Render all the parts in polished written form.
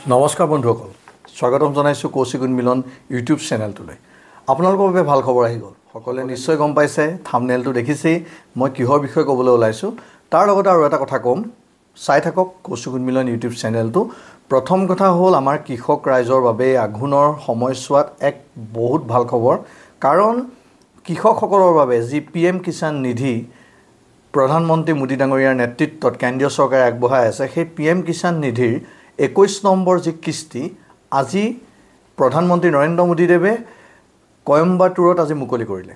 নমস্কাৰ বন্ধুসকল, স্বাগতম জনাইছোঁ কৌশিক উন্মিলন ইউটিউব চেনেলটোলৈ। আপোনালোকৰ বাবে ভাল খবৰ আহি গ'ল। সকলোৱে নিশ্চয় গম পাইছে, থাম্বনেইলটো দেখিছেই মই কিহৰ বিষয়ে ক'বলৈ ওলাইছোঁ। তাৰ লগতে আৰু এটা কথা ক'ম, চাই থাকক কৌশিক উন্মিলন ইউটিউব চেনেলটো। প্ৰথম কথা হ'ল, আমাৰ কৃষক ৰাইজৰ বাবে আঘোণৰ সময়ছোৱাত এক বহুত ভাল খবৰ। কাৰণ কৃষকসকলৰ বাবে যি PM কিষাণ নিধি প্ৰধানমন্ত্ৰী মোদী ডাঙৰীয়াৰ নেতৃত্বত কেন্দ্ৰীয় চৰকাৰে আগবঢ়াই আছে, সেই PM কিষাণ নিধিৰ 21 নম্বৰ যি কিস্তি আজি প্ৰধানমন্ত্ৰী নৰেন্দ্ৰ মোদীদেৱে কয়ম্বাটুৰত আজি মুকলি কৰিলে।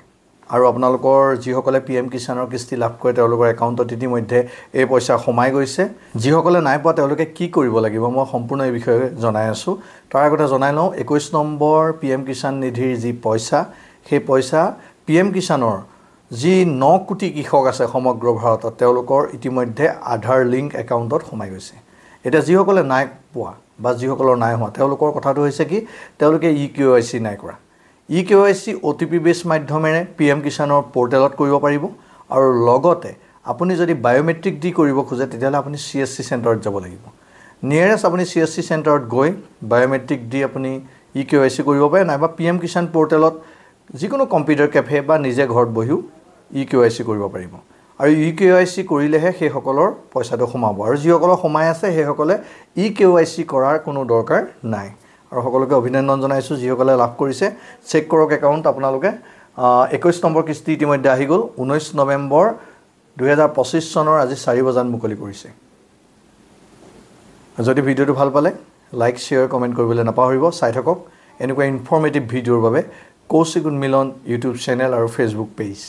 আৰু আপোনালোকৰ যিসকলে PM কিষাণৰ কিস্তি লাভ কৰে তেওঁলোকৰ একাউণ্টত ইতিমধ্যে এই পইচা সোমাই গৈছে। যিসকলে নাই পোৱা তেওঁলোকে কি কৰিব লাগিব মই সম্পূৰ্ণ এই বিষয়ে জনাই আছোঁ। তাৰ আগতে জনাই লওঁ, 21 নম্বৰ PM কিষাণ নিধিৰ যি পইচা, সেই পইচা PM কিষাণৰ যি 9 কোটি কৃষক আছে সমগ্ৰ ভাৰতত, তেওঁলোকৰ ইতিমধ্যে আধাৰ লিংক একাউণ্টত সোমাই গৈছে। এতিয়া যিসকলে নাই পোৱা বা যিসকলৰ নাই হোৱা তেওঁলোকৰ কথাটো হৈছে কি, তেওঁলোকে EKYC নাই কৰা। EKYC OTP বেছ মাধ্যমেৰে PM কিষাণৰ পৰ্টেলত কৰিব পাৰিব। আৰু লগতে আপুনি যদি বায়োমেট্ৰিক দি কৰিব খোজে তেতিয়াহ'লে আপুনি CSC চেণ্টাৰত যাব লাগিব। নিয়েৰেষ্ট আপুনি CSC চেণ্টাৰত গৈ বায়োমেট্ৰিক দি আপুনি EKYC কৰিব পাৰে, নাইবা PM কিষাণ পৰ্টেলত যিকোনো কম্পিউটাৰ কেফে বা নিজে ঘৰত বহিও EKYC কৰিব পাৰিব। আৰু EKYC কৰিলেহে সেইসকলৰ পইচাটো সোমাব। আৰু যিসকলৰ সোমাই আছে সেইসকলে EKYC কৰাৰ কোনো দৰকাৰ নাই। আৰু সকলোকে অভিনন্দন জনাইছোঁ যিসকলে লাভ কৰিছে। চেক কৰক একাউণ্ট আপোনালোকে। 21 নম্বৰ কিস্তি ইতিমধ্যে আহি গ'ল। 19 নৱেম্বৰ 2025 চনৰ আজি 4 বজাত মুকলি কৰিছে। যদি ভিডিঅ'টো ভাল পালে লাইক, শ্বেয়াৰ, কমেণ্ট কৰিবলৈ নাপাহৰিব। চাই থাকক এনেকুৱা ইনফৰ্মেটিভ ভিডিঅ'ৰ বাবে কৌশিক উন্মিলন ইউটিউব চেনেল আৰু ফেচবুক পেজ।